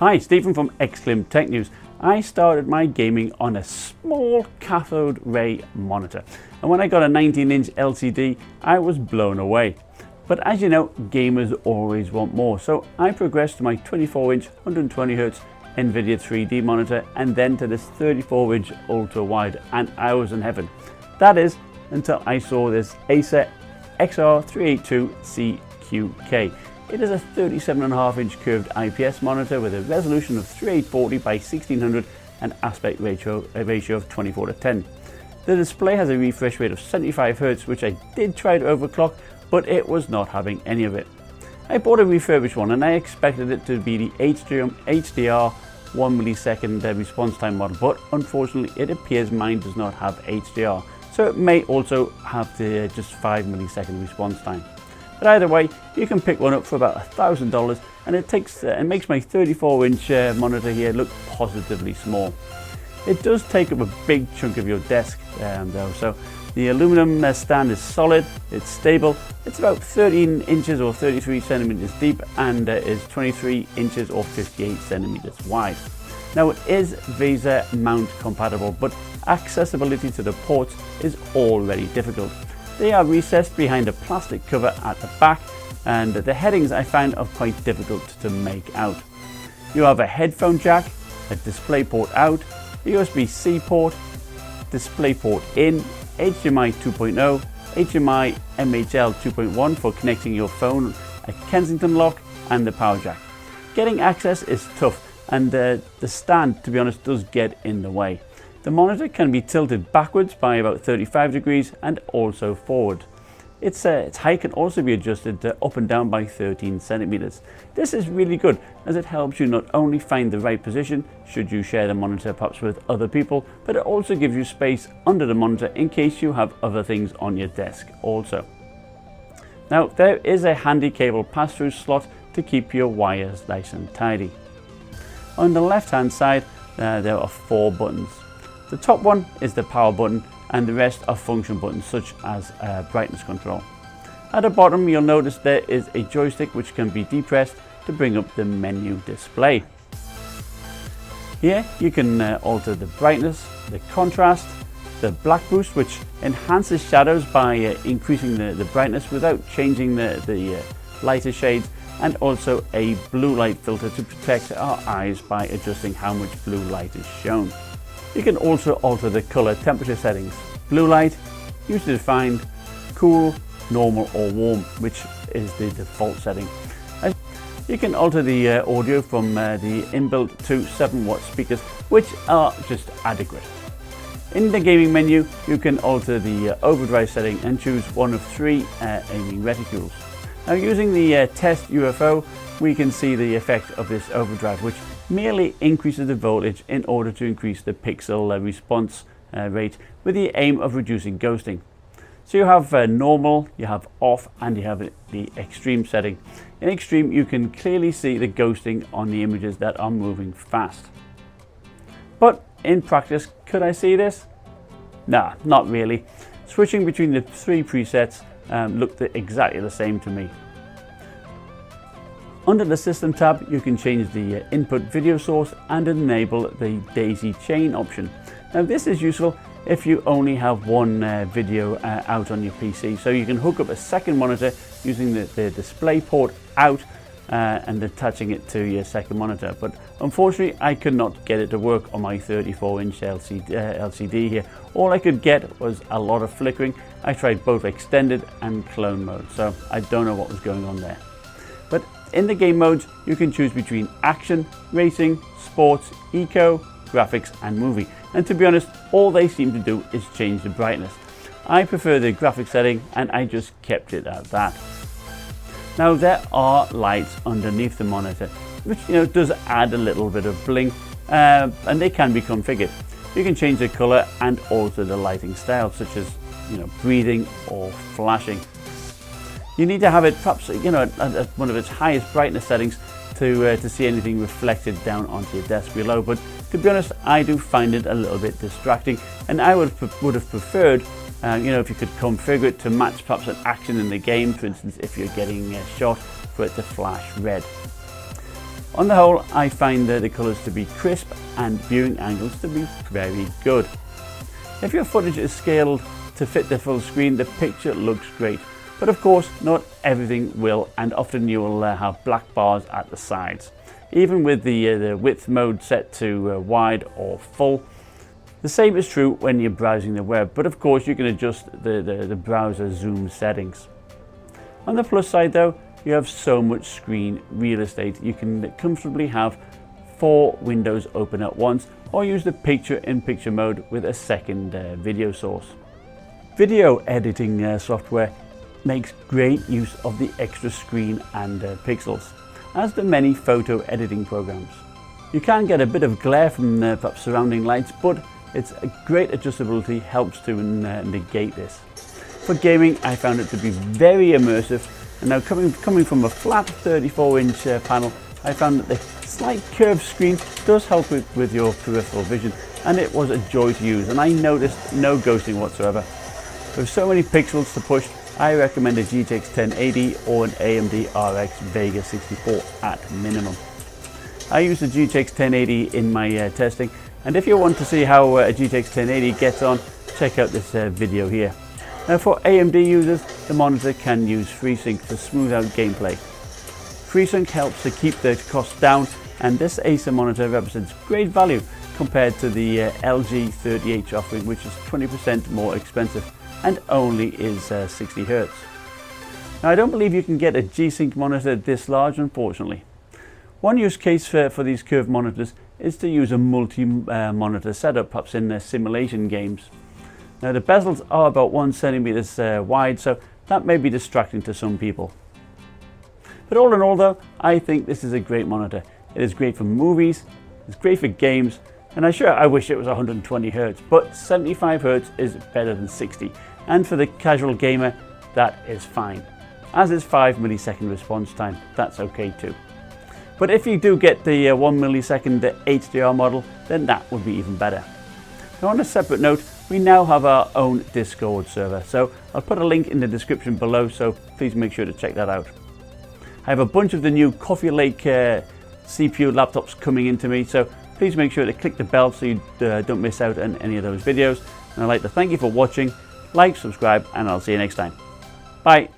Hi, Stephen from Exclim Tech News. I started my gaming on a small cathode ray monitor, and when I got a 19-inch LCD, I was blown away. But as you know, gamers always want more, so I progressed to my 24-inch 120Hz NVIDIA 3D monitor and then to this 34-inch ultra wide, and I was in heaven. That is, until I saw this Acer XR382CQK. It is a 37.5-inch curved IPS monitor with a resolution of 3840 by 1600 and aspect ratio of 24:10. The display has a refresh rate of 75 Hz, which I did try to overclock, but it was not having any of it. I bought a refurbished one and I expected it to be the HDR 1 millisecond response time model, but unfortunately it appears mine does not have HDR, so it may also have the just 5 millisecond response time. But either way, you can pick one up for about $1,000, and it makes my 34-inch monitor here look positively small. It does take up a big chunk of your desk though, so the aluminum stand is solid, it's stable, it's about 13 inches or 33 centimeters deep, and is 23 inches or 58 centimeters wide. Now it is VESA mount compatible, but accessibility to the ports is already difficult. They are recessed behind a plastic cover at the back, and the headings I find are quite difficult to make out. You have a headphone jack, a DisplayPort out, a USB-C port, DisplayPort in, HDMI 2.0, HDMI MHL 2.1 for connecting your phone, a Kensington lock, and the power jack. Getting access is tough, and the stand, to be honest, does get in the way. The monitor can be tilted backwards by about 35 degrees and also forward. Its height can also be adjusted up and down by 13 centimeters. This is really good, as it helps you not only find the right position should you share the monitor perhaps with other people, but it also gives you space under the monitor in case you have other things on your desk also. Now there is a handy cable pass-through slot to keep your wires nice and tidy. On the left hand side there are 4 buttons. The top one is the power button, and the rest are function buttons such as brightness control. At the bottom you'll notice there is a joystick which can be depressed to bring up the menu display. Here you can alter the brightness, the contrast, the black boost, which enhances shadows by increasing the brightness without changing the lighter shades, and also a blue light filter to protect our eyes by adjusting how much blue light is shown. You can also alter the color temperature settings: blue light, user defined, cool, normal or warm, which is the default setting. You can alter the audio from the inbuilt 2 7-watt speakers, which are just adequate. In the gaming menu you can alter the overdrive setting and choose one of 3 aiming reticules. Now using the test UFO, we can see the effect of this overdrive, which merely increases the voltage in order to increase the pixel response rate with the aim of reducing ghosting. So you have normal, you have off, and you have the extreme setting. In extreme you can clearly see the ghosting on the images that are moving fast. But in practice, could I see this? Nah, not really. Switching between the 3 presets looked exactly the same to me. Under the System tab, you can change the input video source and enable the daisy chain option. Now this is useful if you only have one video out on your PC, so you can hook up a second monitor using the DisplayPort out and attaching it to your second monitor. But unfortunately I could not get it to work on my 34-inch LCD here. All I could get was a lot of flickering. I tried both extended and clone mode, so I don't know what was going on there. But in the game modes, you can choose between action, racing, sports, eco, graphics and movie. And to be honest, all they seem to do is change the brightness. I prefer the graphics setting and I just kept it at that. Now there are lights underneath the monitor, which does add a little bit of bling, and they can be configured. You can change the color and alter the lighting style, such as breathing or flashing. You need to have it perhaps at one of its highest brightness settings to see anything reflected down onto your desk below. But to be honest, I do find it a little bit distracting, and I would have preferred if you could configure it to match perhaps an action in the game. For instance, if you're getting shot, for it to flash red. On the whole, I find the colours to be crisp and viewing angles to be very good. If your footage is scaled to fit the full screen, the picture looks great. But of course, not everything will, and often you will have black bars at the sides. Even with the width mode set to wide or full. The same is true when you're browsing the web, but of course you can adjust the browser zoom settings. On the plus side though, you have so much screen real estate. You can comfortably have 4 windows open at once, or use the picture-in-picture mode with a second video source. Video editing software makes great use of the extra screen and pixels, as do many photo editing programs. You can get a bit of glare from perhaps surrounding lights, but its great adjustability helps to negate this. For gaming, I found it to be very immersive, and now coming from a flat 34-inch panel, I found that the slight curved screen does help with your peripheral vision, and it was a joy to use, and I noticed no ghosting whatsoever. With so many pixels to push, I recommend a GTX 1080 or an AMD RX Vega 64 at minimum. I use the GTX 1080 in my testing, and if you want to see how a GTX 1080 gets on, check out this video here. Now for AMD users, the monitor can use Freesync to smooth out gameplay. Freesync helps to keep the cost down, and this Acer monitor represents great value compared to the LG 30H offering, which is 20% more expensive and only is 60 Hz. Now I don't believe you can get a G-Sync monitor this large, unfortunately. One use case for these curved monitors is to use a multi-monitor setup, perhaps in simulation games. Now the bezels are about 1 cm wide, so that may be distracting to some people. But all in all though, I think this is a great monitor. It is great for movies, it's great for games, and I wish it was 120 Hz, but 75 Hz is better than 60. And for the casual gamer, that is fine. As is 5 millisecond response time, that's okay too. But if you do get the 1 millisecond HDR model, then that would be even better. Now on a separate note, we now have our own Discord server, so I'll put a link in the description below, so please make sure to check that out. I have a bunch of the new Coffee Lake CPU laptops coming into me, so please make sure to click the bell so you don't miss out on any of those videos. And I'd like to thank you for watching, like, subscribe, and I'll see you next time. Bye.